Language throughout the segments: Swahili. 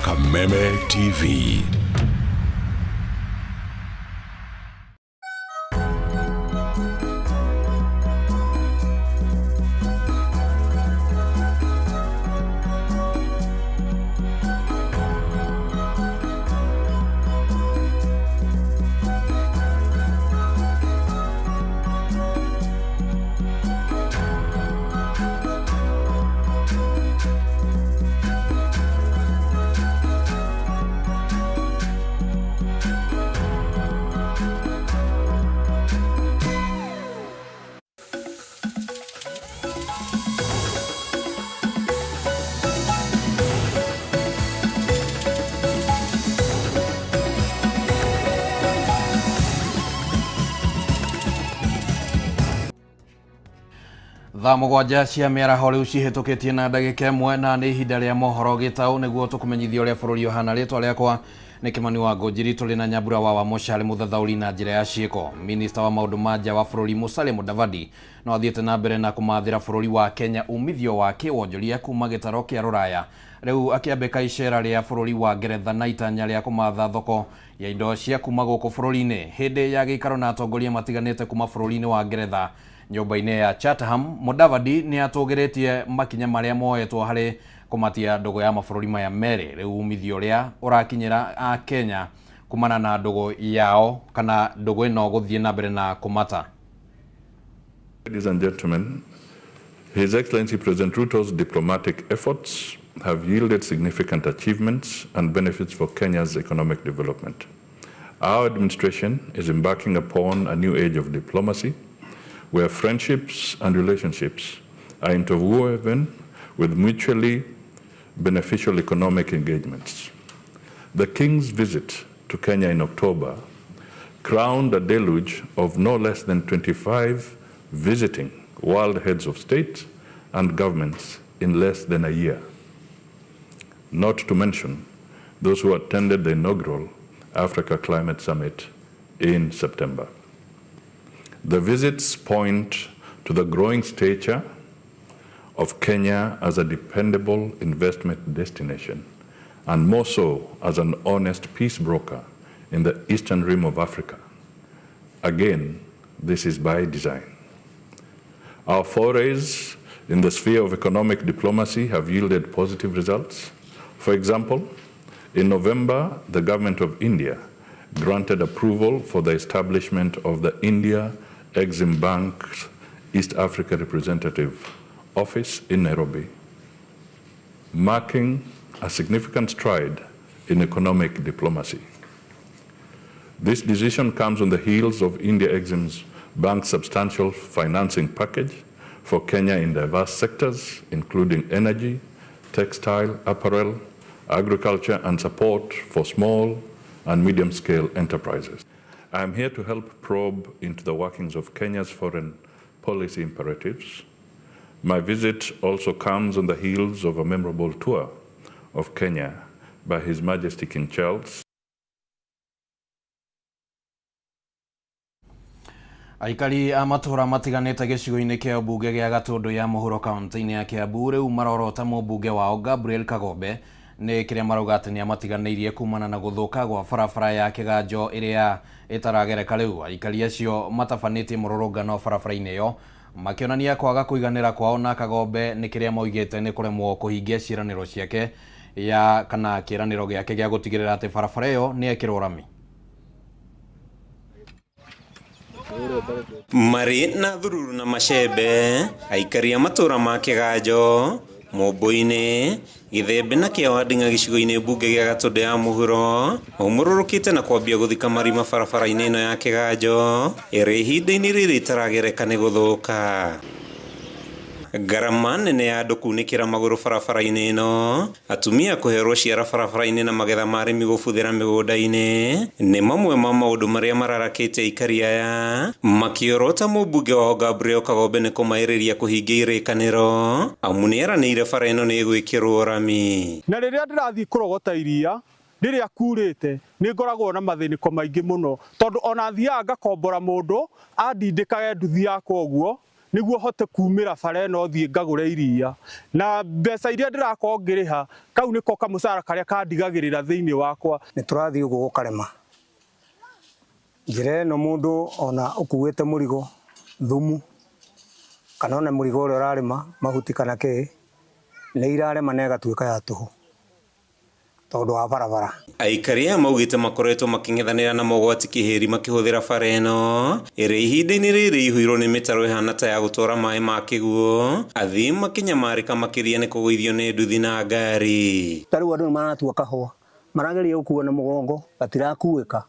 Kameme TV. Mũgwanja cia mĩaraho rĩu cihĩtũkĩtie na ndagĩka ĩmwe na nĩ ihinda rĩa Mohoro Gitau nĩguo tũkũmenyithia ũrĩa bũrũri ũhana. Rĩtwa rĩakwa nĩ Kimani wa Ngũnjiri, tũrĩ na Nyambura wa Moshale mũthathaũri na njĩra ya ciĩko. Minista wa maũndũ ma nja wa bũrũri Musalia Mudavadi no athiĩte na mbere na kũmathĩra bũrũri wa Kenya umithio wa kĩwonjoria kuma gĩtaro kĩa Rũraya, rĩu akĩambĩka icera rĩa bũrũri wa Ngeretha na itanya rĩa kũmatha thoko ya indo cia kuma gũkũ bũrũri-inĩ. Hĩndĩ ya gĩikaro na atongoria matiganĩte kuma bũrũri-inĩ wa Ngeretha nyũmba-inĩ ya Chatham, Mudavadi nĩ atũgĩrĩtie makinya marĩa moetwo harĩ kũmatia ndogo ya mabũrũri maya merĩ, rĩu umithio ũrĩa ũrakinyĩra a Kenya kumana na ndogo yao kana ndogo ĩno gũthiĩ na mbere na kũmata. Ladies and gentlemen, His Excellency President Ruto's diplomatic efforts have yielded significant achievements and benefits for Kenya's economic development. Our administration is embarking upon a new age of diplomacy, where friendships and relationships are interwoven with mutually beneficial economic engagements. The King's visit to Kenya in October crowned a deluge of no less than 25 visiting world heads of state and governments in less than a year, not to mention those who attended the inaugural Africa Climate Summit in September. The visits point to the growing stature of Kenya as a dependable investment destination, and more so as an honest peace broker in the eastern rim of Africa. Again, this is by design. Our forays in the sphere of economic diplomacy have yielded positive results. For example, in November, the government of India granted approval for the establishment of the India Exim Bank's East Africa Representative Office in Nairobi, marking a significant stride in economic diplomacy. This decision comes on the heels of India Exim Bank's substantial financing package for Kenya in diverse sectors, including energy, textile, apparel, agriculture, and support for small and medium-scale enterprises. I am here to help probe into the workings of Kenya's foreign policy imperatives. My visit also comes on the heels of a memorable tour of Kenya by His Majesty King Charles. Aikari a matũra matiganĩte gĩcigo-inĩ kĩa mbunge gĩa Gatũndũ ya Mohoro kaunti-inĩ ya Kiambu rĩu marorota mũmbunge wao Gabriel Kagombe nĩ kĩrĩa marauga atĩ nĩ amatiganĩirie kumana na gũthũka gwa barabara ya Kĩganjo ĩrĩa ĩtaragereka. Rĩu aikari acio matabanĩtie mũrũrũngano barabara-inĩ ĩyo makĩonania kwaga kũiganĩra kwao na Kagombe nĩ kĩrĩa moigĩte nĩ kũremwo kũhingia ciĩranĩro ciake ya kana kĩĩranĩro gĩake gĩa gũtigĩrĩra atĩ barabara ĩyo nĩ ekĩrwo rami. Mari na thururu na macembe aikari a matũra ma Kĩganjo, Mũmbũi-inĩ, Gĩthembe na Kĩawanding'a gĩcigo-inĩ mbunge gĩa Gatũndũ ya Mũhuro maumũrũrũkĩte na kwambia gũthika marima barabara-inĩ ĩno ya Kĩganjo ĩrĩ ihinda-inĩ rĩrĩ itaragereka nĩ gũthũka. Ngarama nene ya andũ kunĩkĩra magũrũ barabara-inĩ ĩno, atumia kũherwo ciara barabara-inĩ na magetha ma arĩmi gũbuthĩra mĩgũnda-inĩ nĩ mamwe ma maũndũ marĩa mararakĩte aikari aya, makĩorota mũmbunge wao Gabriel Kagombe nĩ kũmaĩrĩria kũhingia irĩkanĩro amu nĩ eranĩire bara ĩno nĩ ĩgwĩkĩrwo rami. Na rĩrĩa ndĩrathiĩ kũrogota iria rĩrĩa kurĩte nĩ ngoragwo na mathĩnĩko maingĩ mũno, tondũ ona thiaga ngakombora mũndũ andindĩkage nduthi yakwa ũguo niguo hote kumira bara ĩno thie ngagũre iria na mbeca iria ndĩrakorwo ngĩrĩha kau nĩko kamũcara karĩa kandigagĩrĩra thĩinĩ wakwa. Nĩ tũrathiĩ ũguo gũkarema njĩra ĩno mũndũ ona ũkuĩte mũrigo thumu kana ona mũrigo ũrĩa ũrarĩma mahuti kana kĩ nĩ irarema na ĩgatuĩka ya tũhũ tondũ wa barabara. Aikari aya maugĩte makoretwo makĩng'ethanĩra na mogwati kĩhĩri makĩhũthĩra bara ĩno ĩrĩa ihinda-inĩ rĩrĩ ihũirwo nĩ mĩtaro ĩhana ta ya gũtwara maĩ ma kĩguo, athii makĩnyamarĩka makĩria nĩ kũgũithio nĩ nduthi na ngari. Tarĩu andũ nĩ maratua kahũa marageria gũkua na mũgongo gatirakuĩka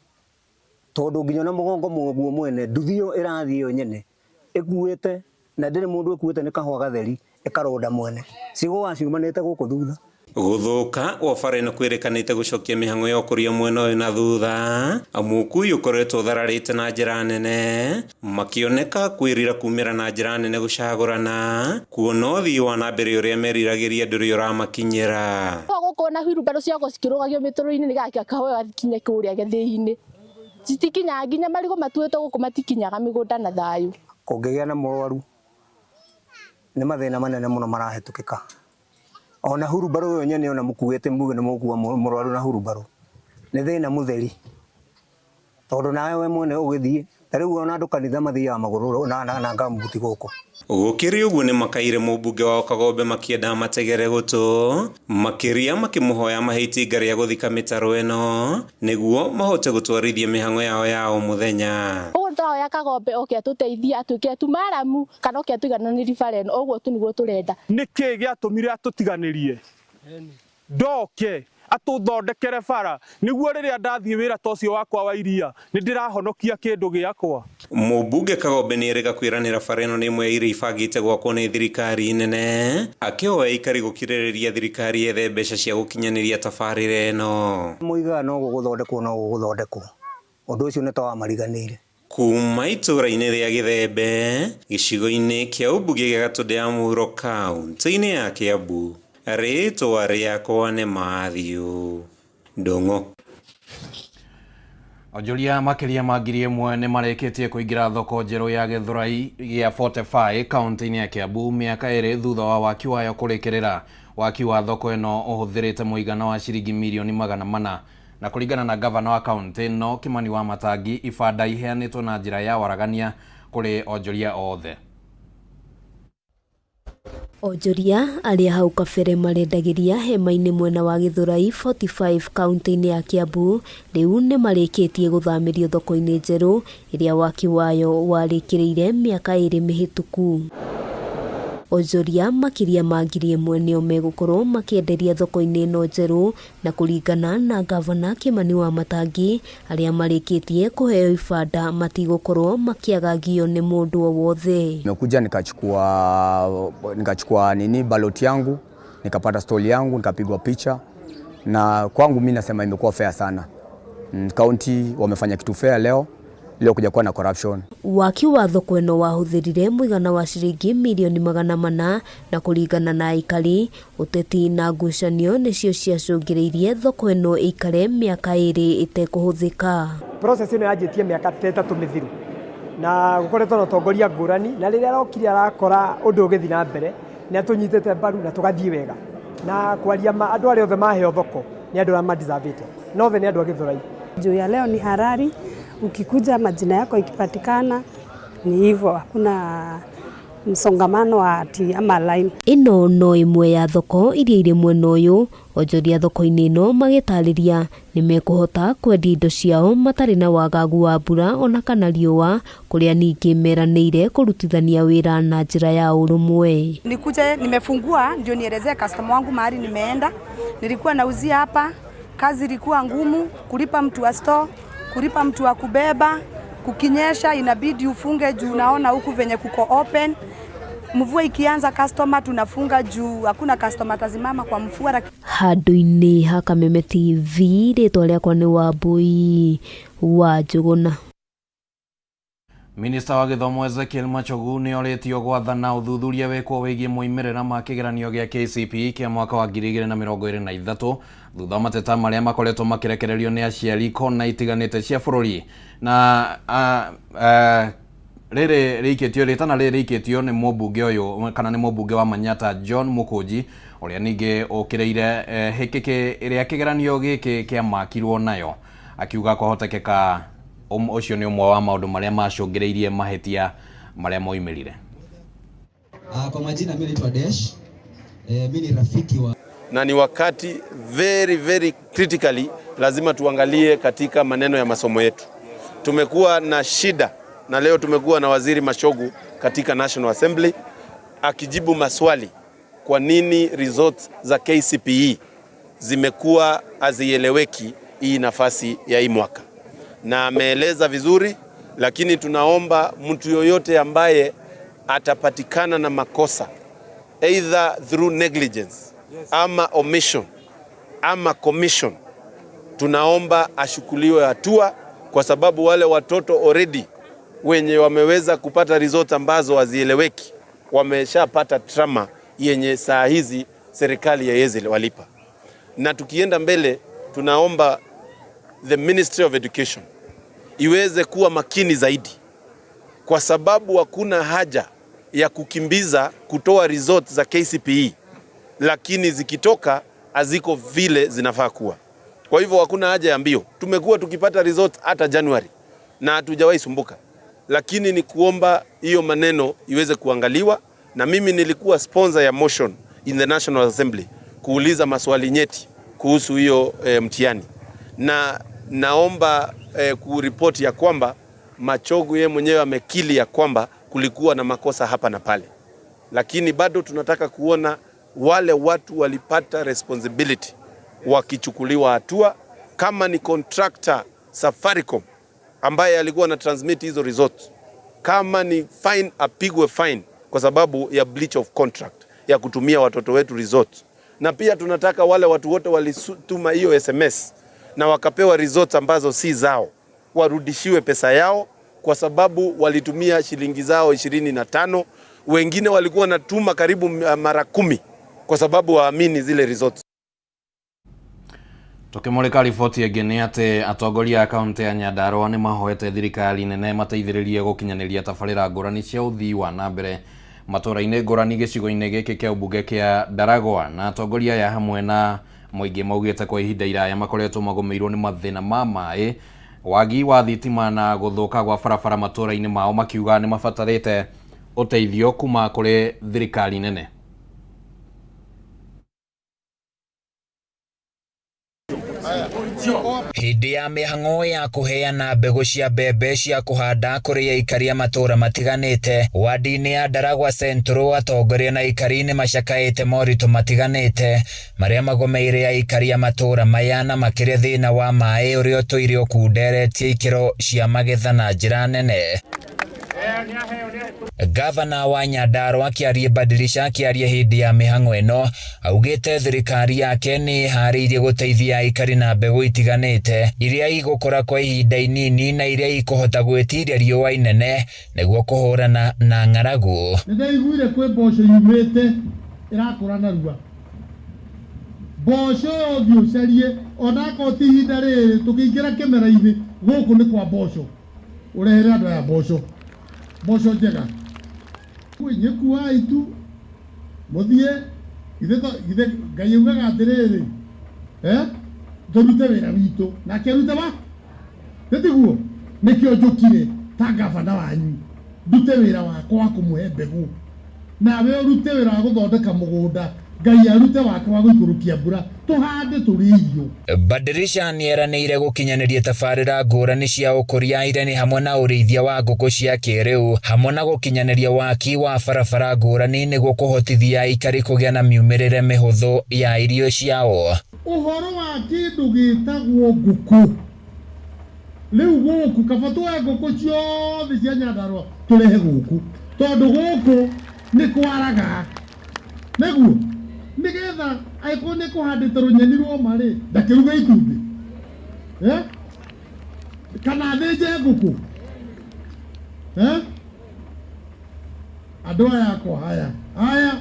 tondũ nginya na mũgongo mũguo mwene nduthi ĩyo ĩrathiĩ yo nyene ĩkuĩte na ndĩrĩ mũndũ ĩkuĩte nĩ kahũa gatheri ĩkaronda mwene cigũa ciumanĩte gũkũ thutha. Gũthũka gwa bara ĩno kwĩrĩkanĩte gũcokia mĩhang'o ya ũkũria mwena ũyũ na thutha, amu ũkui ũkoretwo ũthararĩte na njĩra nene, makĩoneka kwĩrira kumĩra na njĩra nene gũcagũrana kuona ũthii wa na mbere ũrĩa meriragĩria ndũrĩ ũramakinyĩra. Gũkorwo na hurumbarũ ciakorwo cikĩrũgagio mĩtũrũ-inĩ nĩgakĩa kahũa gakinye kũrĩa gĩthĩ-inĩ, citikinyaga nginya marigũ matuĩtwo gũkũ matikinyaga mĩgũnda na thayũ. Kũngĩgĩa na mũrwaru nĩ mathĩna manene mũno marahetũkĩka. Ona hurumbarũ yo nyene ona mũkuĩte muge nĩ mũkua mũrwaru na hurumbarũ nĩ thĩna mũtheri tondũ nawe we mwene ũgĩthiĩ tarĩu ona andũ kanitha mathiaga magũrũ na ngambuti gũkũ. Gũkĩrĩ ũguo nĩ makaire mũmbunge wao Kagombe makĩenda mategere gũtũ, makĩria makĩmũhoya mahe itinga rĩa gũthika mĩtaro ĩno nĩguo mahote gũtwarithia mĩhang'o yao ya o mũthenya. Tũhoya Kagombe oke atũteithie atuĩke tumaramu kana oke atuigananĩrie bara ĩno ũguo tu nĩguo tũrenda. Nĩkĩ gĩatũmire atũtiganĩrie ndoke atũthondekere bara nĩguo rĩrĩa ndathiĩ wĩra ta ũcio wakwa wa iria nĩ ndĩrahonokia kĩndũ gĩakwa. Mũmbunge Kagombe nĩ erĩga kwĩranĩra bara ĩno nĩ ĩmwe ya iria ibangĩte gwakwo nĩ thirikari nene, akĩhoya aikari gũkirĩrĩria thirikari yethe mbeca cia gũkinyanĩria tabarĩra ĩno. Mũigaga no gũgũthondekwo ũndũ ũcio nĩ ta wamariganĩire. Kuma itũra-inĩ rĩa Gĩthembe gĩcigo-inĩ kĩa ũmbunge gĩa Gatũndũ ya Mohoro kaunti-inĩ ya Kiambu, rĩtwa rĩakwa nĩ Mathiũ Ndũng'ũ. Onjoria makĩria ma 1,000 nĩ marĩkĩtie kũingĩra thoko njerũ ya Gĩthũrai gĩa 45 kaunti-inĩ ya Kiambu mĩaka ĩrĩ thutha wa waki wayo kũrĩkĩrĩra. Waki wa thoko ĩno ũhũthĩrĩte mũigana wa ciringi mirioni 400 na kũringana na gavana wa kaunti ĩno Kimani wa Matangi, ibanda iheanĩtwo na njĩra ya waragania kũrĩ onjoria othe. Onjoria arĩa hau kabere marendagĩria hema-inĩ mwena wa Gĩthũrai 45 kaunti-inĩ ya Kiambu rĩu nĩ marĩkĩtie gũthamĩrio thoko-inĩ njerũ ĩrĩa waki wayo warĩkĩrĩire mĩaka 2 mĩhĩtũku. Onjoria makĩria ma 1,000 nĩo megũkorwo makĩenderia thoko-inĩ ĩno njerũ na kũringana na gavana Kimani wa Matangi, arĩa marĩkĩtie kũheo ibanda matigũkorwo makiagagio nĩ mũndũ o wothe. Nimekuja nikachukua ballot yangu, nikapata stall yangu, nikapigwa picha na kwangu mimi nasema imekuwa fair sana. County wamefanya kitu fair leo kuja kuwa na corruption. Waki wa thoko ĩno wahũthĩrire mũigana wa ciringi mirioni 400 na kũringana na aikari, ũteti na ngucanio nĩcio ciacũngĩrĩirie thoko ĩno ĩikare mĩaka 2 ĩtekũhũthĩka. Process ĩno yanjĩtie mĩaka 3 mĩthiru na gũkoretwo na ũtongoria ngũrani, na rĩrĩa arokire arakora ũndũ ũgĩthiĩ na mbere nĩ atũnyitĩte mbaru na tũgathiĩ wega na kwaria andũ arĩa othe maheo thoko ni andũ arĩa madeservĩte na othe ni andũ a Gĩthũrai. Juu ya leo ni harari, ukikuja majina yako ikipatikana ni hivyo, hakuna msongamano wa ati ama line. Ino no imwe ya thoko iria irĩ mwena ũyũ, onjoria thoko-inĩ ĩno magĩtarĩria nĩ mekũhota kwendia indo ciao matarĩ na wagagu wa mbura ona kana riũa, kũrĩa ningĩ meranĩire kũrutithania wĩra na njĩra ya ũrũmwe. Nikuje nimefungua ndio nielezee customer wangu mahali nimeenda. Nilikuwa nauzia hapa, kazi ilikuwa ngumu, kulipa mtu wa store, kulipa mtu wa kubeba, kukinyesha inabidi ufunge juu naona huku venye kuko open. Mvua ikianza customer tunafunga juu hakuna customer tazimama kwa mvua. Handũ-inĩ ha Kameme TV, rĩtwa rĩakwa nĩ Wambui wa Njũgũna. Minista wa Gĩthomo Ezekiel Machogu nĩ orĩtio gwathana ũthuthuria wĩkwo wĩgiĩ moimĩrĩra ma kĩgeranio gĩa KCPE kĩa mwaka wa 2023 thutha mateta marĩa makoretwo makĩrekererio nĩ aciari kona itiganĩte cia bũrũri. Na rere riketio ritana rere riketio ni mubunge uyu kana ni mubunge wa Manyata John Mukunji uria ninge okireire hikiki iria kigeranio giki kia makirwo nayo akiuga kwahotekeka ucio ni umwe wa maundu maria macungireirie mahetia maria moimirire. Kwa majina mimi naitwa Desh. Mimi ni rafiki wa na ni wakati very critically lazima tuangalie katika maneno ya masomo yetu. Tumekuwa na shida na leo tumekuwa na Waziri Mashogu katika National Assembly akijibu maswali kwa nini results za KCPE zimekuwa hazieleweki hii nafasi ya hii mwaka. Na ameeleza vizuri, lakini tunaomba mtu yoyote ambaye atapatikana na makosa either through negligence ama omission ama commission, tunaomba ashukuliwe hatua, kwa sababu wale watoto already wenye wameweza kupata results ambazo hazieleweki wameshapata trauma yenye saa hizi serikali haiwezi walipa. Na tukienda mbele, tunaomba the Ministry of Education iweze kuwa makini zaidi, kwa sababu hakuna haja ya kukimbiza kutoa results za KCPE lakini zikitoka haziko vile zinafaa kuwa. Kwa hivyo hakuna haja ya mbio. Tumekuwa tukipata results hata January na hatujawahi sumbuka, lakini ni kuomba hiyo maneno iweze kuangaliwa. Na mimi nilikuwa sponsor ya motion in the National Assembly kuuliza maswali nyeti kuhusu hiyo mtihani, na naomba kuripoti ya kwamba Machogu yeye mwenyewe amekili ya kwamba kulikuwa na makosa hapa na pale, lakini bado tunataka kuona wale watu walipata responsibility wakichukuliwa hatua. Kama ni contractor Safaricom ambaye alikuwa na transmit hizo results, kama ni fine apigwe fine kwa sababu ya breach of contract ya kutumia watoto wetu results. Na pia tunataka wale watu wote walituma hiyo SMS na wakapewa results ambazo si zao warudishiwe pesa yao, kwa sababu walitumia shilingi zao 25. Wengine walikuwa natuma karibu mara 10 kwa sababu waamini zile results. Tukimulika riboti ĩngĩ nĩ atĩ atongoria a kaunti ya Nyandarua nĩ mahoete thirikari nene mateithĩrĩrie gũkinyanĩria tabarĩra ngũrani cia ũthii wa na mbere matũũra-inĩ ngũrani gĩcigo-inĩ gĩkĩ kĩa ũmbunge kĩa Ndaragwa. Na atongoria aya hamwe na mũingĩ maugĩte kwa ihinda iraya makoretwo magũmĩirwo nĩ mathĩna ma maĩ, wagi wa thitima na gũthũka gwa barabara matũũra-inĩ mao, makiuga nĩ mabatarĩte ũteithio kuma kũrĩ thirikari nene. Hindi ya mĩhang'o ya kuheana mbegũ cia mbembe cia kuhanda kũrĩ aikari a matũũra matiganĩte wadi-inĩ ya Ndaragwa Central, atongoria na aikari nĩ macakaĩte moritũ matiganĩte marĩa magomeire aikari a matũũra maya, na makĩria thĩna wa maĩ ũrĩa ũtũire ũkunderetie ikĩro cia magetha na njĩra nene. Gavana wa Nyandarua akĩaria Badilisha akĩaria hindi ya mĩhang'o ĩno augĩte thirikari yake nĩ harĩirie gũteithia aikari na mbegũ itiganĩte iria igũkũra kwa ihinda inini na iria ikũhota gwĩtiria riũa inene nĩguo kũhũrana na ng'aragu. Nĩndaiguire kwĩ mboco yumĩte ĩrakũra narua. Mboco ũthiĩ ũcarie onakorwo ti ihinda rĩrĩ, tũkĩingĩra kĩmera-inĩ gũkũ nĩ kwa mboco, ũrehere andũ aya mboco njega. Nyekuai tu muthie ithe Ngai augaga atĩrĩrĩ, tũrute wĩra witũ nake arute wa tiguo. Nĩkĩo njũkire ta gavana wanyu ndute wĩra wakwa wa kũmũhe mbegũ, nawe ũrute wĩra wa gũthondeka mũgũnda, Ngai arute wake wa gũikũrũkia mbura tuhande tũrĩ irio. Badilisha nĩeranĩire gũkinyanĩria tabarĩra ngũrani cia ũkũria ireni hamwe na ũrĩithia wa ngũkũ cia kĩrĩu hamwe na gũkinyanĩria waki wa barabara ngũrani nĩguo kũhotithia aikari kũgĩa na miumĩrĩre mĩhũthũ ya irio ciao. Ũhoro wa kĩndũ gĩtagwo ngũkũ, rĩu gũkũ kaba twoe ngũkũ ciothe cia Nyandarua tũrehe gũkũ, tondũ gũkũ nĩ kwaraga nĩguo nigetha aiko nĩ kũhandĩte rũnyeni rwoma rĩ ndakĩruga itumbĩ kana thĩnje ngũkũ andũ aya akwa haya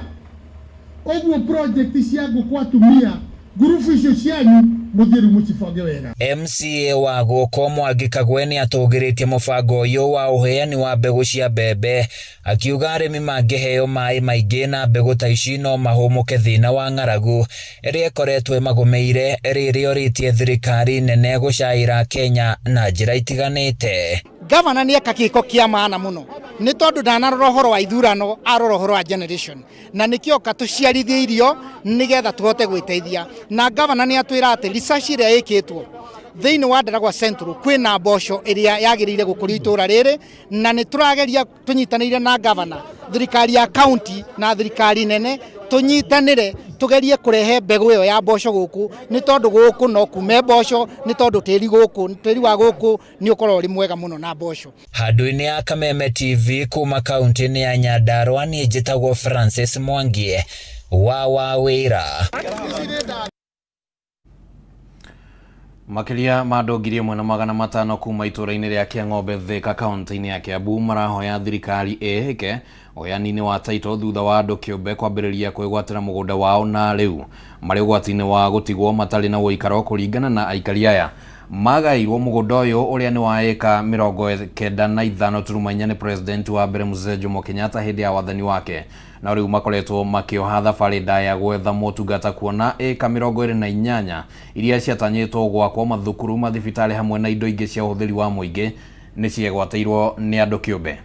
ũguo project cia ngũkũ atumia ngurubu icio cianyu muthiru mucibange wega. MCA wa Goko Mwangi Kagwe ni atugiritie mubango uyu wa uheani wa mbegu cia mbembe, akiuga arimi mangiheo mai maingi na mbegu ta ici no mahumuke thina wa ng'aragu iria ikoretwo magumeire riria oritie thirikari nene gucaira Kenya na njira itiganite. Governor ni akakiko kia maana muno ni tondu ndanarora horo wa ithurano arora horo wa generation na nikio katuciarithie irio nigetha tuhote gwiteithia na governor ni atwira ati research iria ikitwo thiini wa Ndaragwa Central kwina mboco iria yagirire gukuria itura riri na ni turageria tunyitanire na governor, thirikari ya county na thirikari nene tunyitanire tugerie kurehe mbegu iyo ya mboco guku ni tondu guku no kume mboco ni tondu tiri wa guku ni ukoro ri mwega muno na mboco. Handu-ini ya Kameme TV kuma kaunti-ini ya Nyandarua ni njitagwo Francis Mwangi wa wira. Makiria ma andũ 1,500 kuma itura-inĩ rĩa Kĩang'ombe Thika kaunti-inĩ ya Kiambu marahoya thirikari ĩhĩke ũheani-inĩ wa taito thutha wa andũ kĩũmbe kwambĩrĩria kwĩgwatĩra mũgũnda wao na rĩu marĩ ũgwati-inĩ wa gũtigwo matarĩ na ũikaro kũringana na aikari aya magairwo mũgũnda ũyũ ũrĩa nĩ wa eka 95.4 nĩ president wa mbere Mzee Jomo Kenyatta hĩndĩ ya wathani wake na rĩu makoretwo makĩoha thabarĩ ndaya gwetha motungata kuona eka 28 iria ciatanyĩtwo gwakwo mathukuru mathibitarĩ hamwe na indo ingĩ cia ũhũthĩri wa mũingĩ nĩ ciegwatĩirwo nĩ andũ kĩũmbe.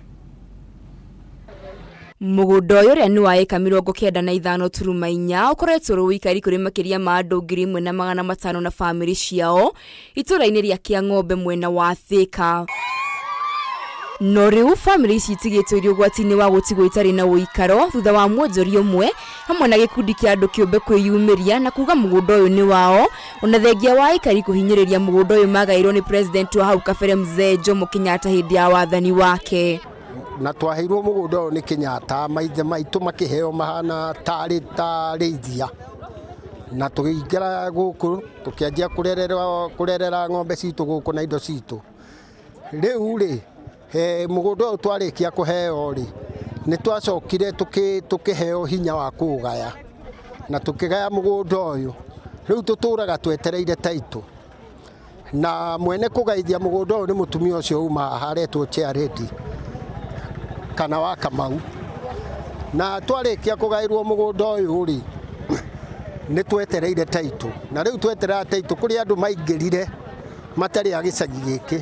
Mũgũnda ũyũ ũrĩa nĩ wa eka 95.4 ũkoretwo rĩ ũikari kũrĩ makĩria ma andũ 1,500 na bamĩrĩ ciao itũra-inĩ rĩa Kĩang'ombe mwena wa Thika. No rĩu bamĩrĩ ici itigĩtwo irĩ ũgwati-inĩ wa gũtigwo itarĩ na ũikaro thutha wa mwonjoria ũmwe hamwe na gĩkundi kĩa andũ kĩũmbe kwĩyumĩria na kuga mũgũnda ũyũ nĩ wao ona thengia wa aikari kũhinyĩrĩria mũgũnda ũyũ magairwo nĩ president wa hau kabere Mzee Jomo Kenyatta hĩndĩ ya wathani wake. Na twaheirwo mũgũnda ũyũ nĩ Kenyatta maithe maitũ makĩheo mahana tarĩ ithia na tũgĩingĩra gũkũ tũkĩanjia kũrerera ng'ombe citũ gũkũ na indo citũ. Rĩu rĩ mũgũnda ũyũ twarĩkia kũheo rĩ nĩ twacokire tũkĩheo hinya wa kũgaya na tũkĩgaya mũgũnda ũyũ rĩu tũtũraga twetereire taito na mwene kũgaithia mũgũnda ũyũ nĩ mũtumia ũcio uma haretwo Charity kana wa Kamau na twarĩkia kũgairwo mũgũnda ũyũ rĩ nĩ twetereire taito na rĩu tweterera taito kũrĩ andũ maingĩrire matarĩ a gĩcagi gĩkĩ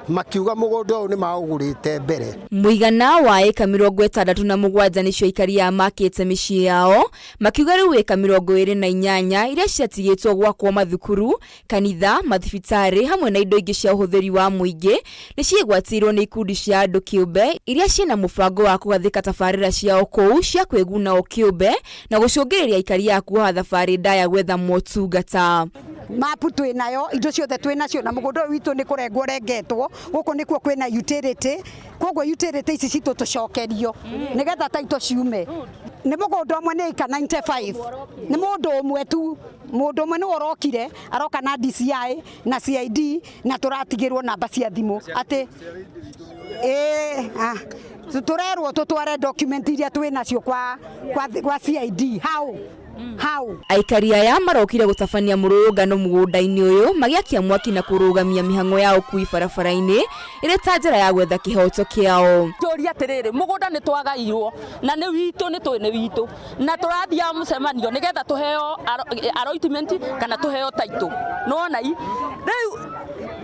makiuga mũgũnda ũyũ nĩ maũgũrĩte mbere. Mũigana wa eka 67 nĩcio aikari a makĩte mĩciĩ yao makiuga rĩu eka 28 iria ciatigĩtwo gwakwo mathukuru, kanitha, mathibitarĩ hamwe na indo ingĩ cia ũhũthĩri wa mũingĩ nĩ ciegwatĩirwo nĩ ikundi cia andũ kĩũmbe iria ciĩna mũbango wa kũgathĩka tabarĩra ciao kũu cia kwĩguna o kĩũmbe na gũcũngĩrĩria aikari a kuoha thabarĩ ndaya gwetha motungata. Mapu twĩnayo indo ciothe twĩnacio na mũgũnda ũyũ witũ nĩ kũrengwo rengetwo gũkũ nĩkuo kwĩna utility koguo utility ici citũ tũcokerio nĩgetha taito ciume. Nĩ mũgũnda ũmwe nĩ eka 95 nĩ mũndũ ũmwe tu mũndũ ũmwe nĩ orokire aroka na DCI na CID na tũratigĩrwo namba cia thimũ atĩ tũrerwo tũtware document iria twĩnacio kwa CID how aikari aya marokire gũtabania mũrũrũngano mũgũnda-inĩ ũyũ magĩakia mwaki na kũrũgamia mĩhang'o ya ũkui barabara-inĩ ĩrĩ ta njĩra ya gwetha kĩhoto kĩao. Tũria atĩrĩrĩ mũgũnda nĩ twagairwo na nĩ witũ nĩ witũ na tũrathiĩ mũcemanio nĩgetha tũheo allotment kana tũheo taito nona rĩu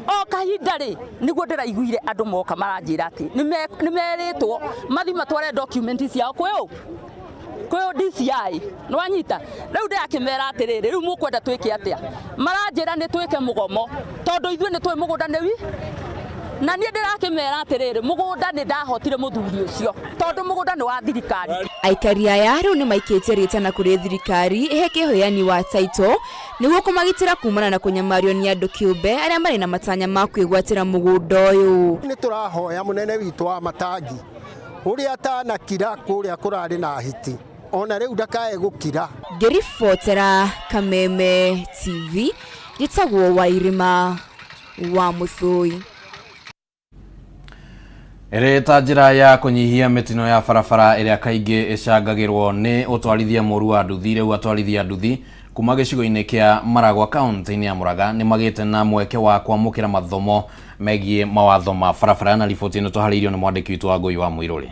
o kahinda rĩ nĩguo ndĩraiguire andũ moka maranjĩra atĩ nĩ merĩtwo mathi matware document ciao kwĩyo DCI no anyita rĩu ndĩrakĩmera atĩrĩrĩ rĩu mũkwenda twĩke atĩa maranjĩra nĩ twĩke mũgomo tondũ ithuĩ nĩ twĩ mũgũnda nĩ na niĩ ndĩrakĩmera atĩrĩrĩ mũgũnda nĩ ndahotire mũthuri ũcio tondũ mũgũnda nĩ wa thirikari. Aikari aya rĩu nĩ maikĩtie rĩtana kũrĩ thirikari ĩheke ũheani wa taito nĩguo kũmagitĩra kumana na kũnyamario nĩ andũ kĩũmbe arĩa marĩ na matanya ma kwĩgwatĩra mũgũnda ũyũ. Nĩ tũrahoya mũnene witũ wa Matangi ũrĩa atanakira kũrĩa kũrarĩ na hiti ona rĩu ndakae gũkira. Ngĩribotera Kameme TV gĩtagwo Wairima wa Mũthũi. Ĩrĩ ta njĩra ya kũnyihia mĩtino ya barabara ĩrĩa kaingĩ ĩcangagĩrwo nĩ ũtwarithia mũru wa nduthi rĩu atwarithia nduthi kuma gĩcigo-inĩ kĩa Maragwa kaunti-inĩ ya Murang'a nĩ magĩte na mweke wa kwamũkĩra mathomo megiĩ mawatho ma barabara, na riboti ĩno tũharĩirio nĩ mwandĩki witũ wa Ngũi wa Mũirũrĩ.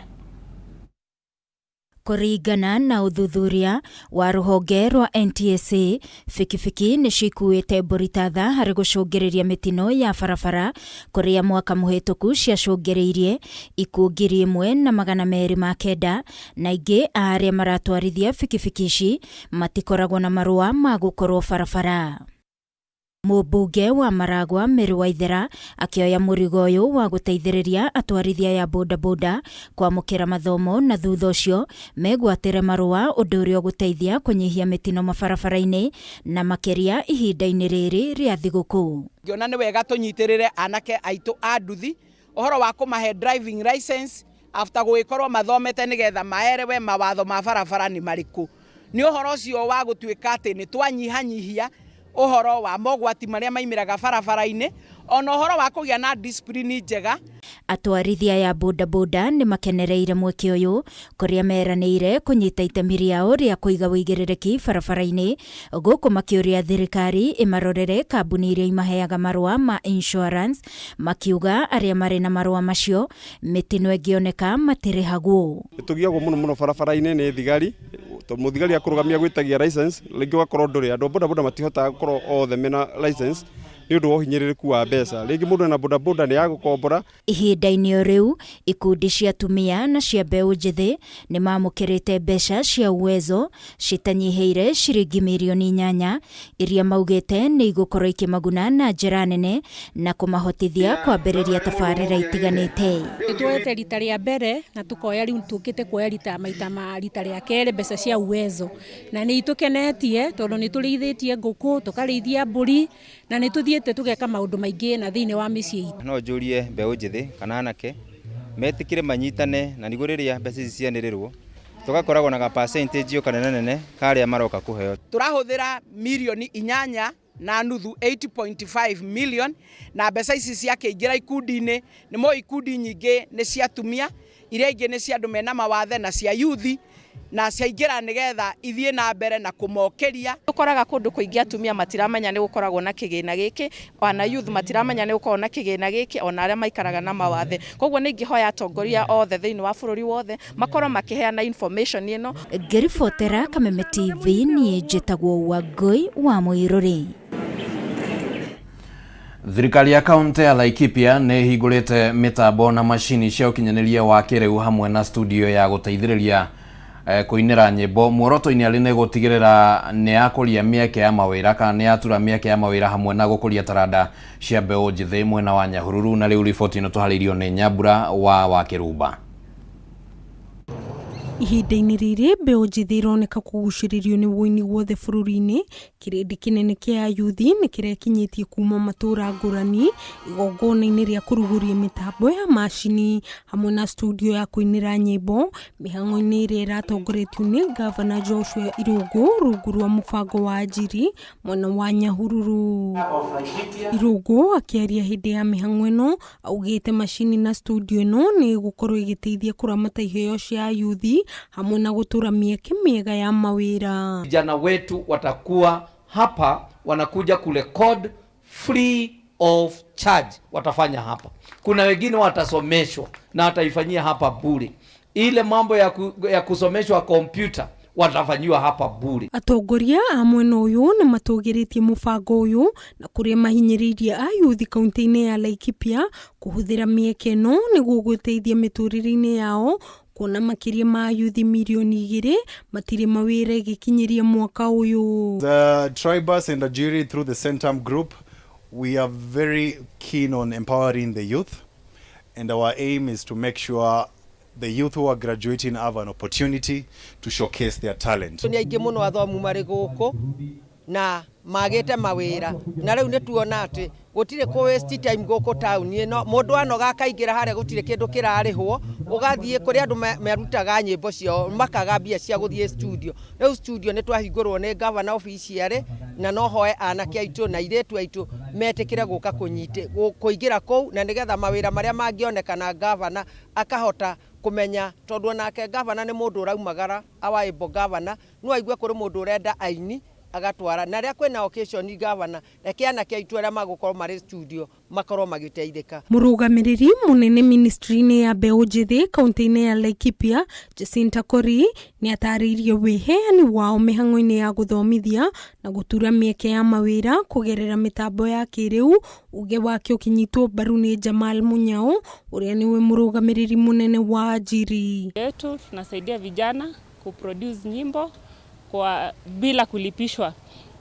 Kũringana na ũthuthuria wa rũhonge rwa NTSA, bikibiki nĩ cikuĩte mbũritatha harĩ gũcũngĩrĩria mĩtino ya barabara, kũrĩa mwaka mũhĩtũku ciacũngĩrĩirie ikuũ 1,209, na ingĩ arĩa maratwarithia bikibiki ici matikoragwo na marũa ma gũkorwo barabara. Mũmbunge wa Maragwa Mary Waithera akĩoya mũrigo ũyũ wa gũteithĩrĩria atwarithia ya bodaboda kwamũkĩra mathomo, na thutha ũcio megwatĩre marũa, ũndũ ũrĩa ũgũteithia kũnyihia mĩtino mabarabara-inĩ na makĩria ihinda-inĩ rĩrĩ rĩa thigũkũ. Ngĩona nĩ wega tũnyitĩrĩre anake aitũ a nduthi ũhoro wa kũmahe driving license after gũgĩkorwo mathomete nĩgetha maerewe mawatho ma barabara nĩ marĩkũ. Nĩ ũhoro ũcio wa gũtuĩka atĩ nĩ twanyihanyihia ũhoro wa mogwati marĩa maimĩraga barabara-inĩ, ona ũhoro wa kũgĩa na discipline njega. Atwarithia ya bodaboda nĩ makenereire mweke ũyũ, kũrĩa meranĩire kũnyita itemi rĩao rĩa kũiga wĩigĩrĩrĩki barabara-inĩ, gũkũ makĩũria thirikari ĩmarorere kambuni iria imaheaga marũa ma insurance, makiuga arĩa marĩ na marũa macio mĩtino ĩngĩoneka matirĩhagwo. Tũgiagwo mũno barabara-inĩ nĩ thigari, mũthigari akũrũgamia gwĩtagia license, rĩngĩ ũgakorwo ndũrĩ, andũ bodaboda matihotaga gũkorwo othe mena license nĩ ũndũ wa ũhinyĩrĩrĩku wa mbeca. Rĩngĩ mũndũ na bodaboda nĩ ya gũkombora. Ihinda-inĩ o rĩu, ikundi cia atumia na cia mbeũ njĩthĩ nĩ mamũkĩrĩte mbeca cia Uwezo citanyihĩire ciringi mirioni 8, iria maugĩte nĩ igũkorwo ikĩmaguna na njĩra nene na kũmahotithia kwambĩrĩria tabarĩra itiganĩte. Nĩtuoete rita rĩa mbere na tukoya rĩu tũkĩte kuoya rita rĩa kerĩ mbeca cia Uwezo, na nĩ itukenetie tondũ nĩ tũrĩithĩtie ngũkũ, tũkarĩithia mbũri, na nĩ tũthiĩte tũgeka maũndũ maingĩ na thĩinĩ wa mĩciĩ itũ. No njũrie mbeũ njĩthĩ kana anake metĩkĩre manyitane, na nĩguo rĩrĩa mbeca ici cianĩrĩrwo tũgakoragwo na percentage kanene karĩa maroka kũheo. Tũrahũthĩra mirioni 8 na nuthu 8.5 million, na mbeca ici ciakĩingĩra ikundi-inĩ, nĩ mo ikundi nyingĩ nĩ cia atumia, iria ingĩ nĩ cia andũ mena mawathe na cia yuthi, na ciaingĩra nĩgetha ithiĩ na mbere na kũmokeria. Ũkoraga kũndũ kũingĩ atumia matiramenya nĩ gũkoragwo na kĩgĩna gĩkĩ, ona youth matiramenya nĩ gũkoragwo na kĩgĩna gĩkĩ, ona arĩa maikaraga na mawathe. Koguo nĩ ingĩhoya atongoria othe thĩinĩ wa bũrũri wothe makorwo makĩheana information ĩno. Ngĩribotera Kameme TV, niĩ njĩtagwo Wangũi wa Mũirũrĩ. Thirikari ya kaunti ya Laikipia nĩ hingũrĩte mĩtambo na macini cia ũkinyanĩria wa kĩrĩu hamwe na studio ya gũteithĩrĩria kũinĩra nyĩmbo. Muoroto-inĩ arĩ nĩ gũtigĩrĩra nĩ yakũria mĩeke ya mawĩra, kana nĩ yatura mĩeke ya mawĩra hamwe na gũkũria taranda cia mbeũ njĩthĩ mwena wa Nyahururu. Na rĩu riboti ĩno tũharĩirio nĩ Nyambura wa Kĩrumba. Ihinda-inĩ rĩrĩ mbeũ njĩthĩ ironeka kũgucĩrĩrio nĩ woini wothe bũrũri-inĩ. Kĩrĩndĩ kĩnene kĩa yuthi nĩ kĩrekinyĩtie kuma matũra ngũrani igongona-inĩ rĩa kũrugũria mĩtambo ya macini hamwe na studio ya kũinĩra nyĩmbo, mĩhang'o-inĩ ĩrĩa ĩratongoretio nĩ Gavana Joshua Irungu rungu rwa mũbango wa Njiri mwena wa Nyahururu. Irungu akĩaria hĩndĩ ya mĩhang'o ĩno augĩte macini na studio ĩno nĩ gũkorwo igĩteithia kũramata iheo cia yuthi hamwe na gutura mieke miega ya mawira. Vijana wetu watakuwa hapa wanakuja kurekod free of charge, watafanya hapa. Kuna wengine watasomeshwa na wataifanyia hapa bure. Ile mambo ya kusomeshwa kompyuta watafanyiwa hapa bure. Atongoria a mwena uyu nĩ matũgĩrĩtie mũbango uyu na kũrĩa mahinyĩrĩirie a yuthi kaunti-inĩ ya Laikipia kũhũthĩra mieke ĩno nĩguo gũteithia mĩtũrĩre-inĩ yao, kuona makĩria ma yuthi mirioni 2 matirĩ mawĩra ĩgĩkinyĩria mwaka uyu. The Tribus and Ajiri through the Centum group, we are very keen on empowering the youth, and our aim is to make sure the youth who are graduating have an opportunity to showcase their talent. Nĩ aingĩ mũno athomu marĩ gũkũ na magĩte mawĩra, na rĩu nĩ tuona atĩ gũtirĩ kũ waste time gũkũ taũni ĩno. Mũndũ anoga akaingĩra harĩa gũtirĩ kĩndũ kĩrarĩhwo, ũgathiĩ kũrĩ andũ merutaga nyĩmbo ciao makaga mbia cia gũthiĩ studio. Rĩu studio nĩ twahingũrwo nĩ Gavana officially, na no hoe anake aitũ na airĩtu aitũ metĩkĩre gũka kũingĩra kũu, na nĩgetha mawĩra marĩa mangĩonekana Gavana akahota kumenya, tondũ nake Gavana nĩ mũndũ ũraumagara awa Embu Gavana, no aigue kũrĩ mũndũ ũrenda aini agatwara na ria kwena occasion governor reke anake aitu aria magukorwo mari studio makorwo magiteithika. Murugamiriri munene ministry-ini ya mbeu njithi kaunti-ini ya Laikipia Jacinta Kori ni atariirie wiheani wao mihango-ini ya guthomithia na gutura mieke ya mawira kugerera mitambo ya kiriu, uge wake ukinyitwo mbaru ni Jamal Munyao uria niwe murugamiriri munene wa ajiri yetu. Tunasaidia vijana kuproduce nyimbo kwa bila kulipishwa.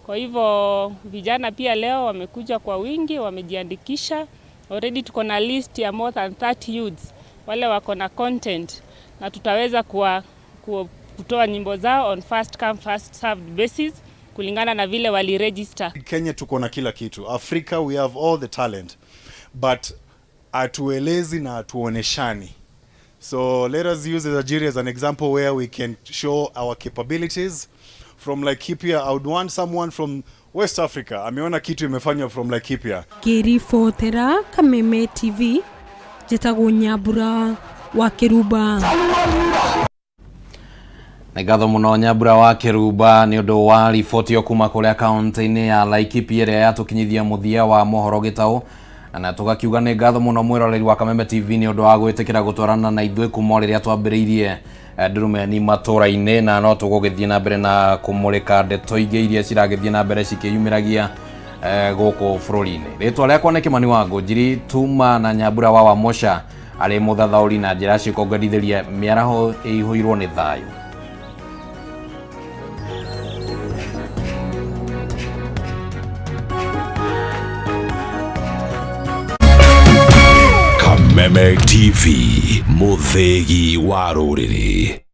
Kwa hivyo vijana pia leo wamekuja kwa wingi, wamejiandikisha. Already tuko na list ya more than 30 youths wale wako na content, na tutaweza kutoa nyimbo zao on first come first served basis kulingana na vile wali register. Kenya tuko na kila kitu. Africa we have all the talent, but atuelezi na atuoneshani. So let us use Nigeria as an example where we can show our capabilities. From Laikipia, I would want someone from West Africa. Ameona kitu imefanywa from Laikipia. Kirifotera Kameme TV, Jetago Nyabura wa Kiruba. Ngatho muno Nyabura wa Kiruba ni undu wa riboti yo kuma kuria kaunti-ini ya Laikipia iria yatukinyithia muthia wa Mohoro Gitau, na tugakiuga ni ngatho muno mwiroreri wa Kameme TV ni undu wa gwitikira gutwarana na ithui kuma riria twambiriirie ndurume matura-ini, na no tugugithie na mbere na kumurika ndeto ingi iria ciragithie na mbere cikiyumiragia guku bururi-ini. Ritwa riakwa ni Kimani wa Ngũnjiri tuma na Nyabura wa Wamosha ari muthathauri na njira cikongorithiria miaraho ihuirwo ni thayu. Kameme TV, muthegi wa rũrĩrĩ.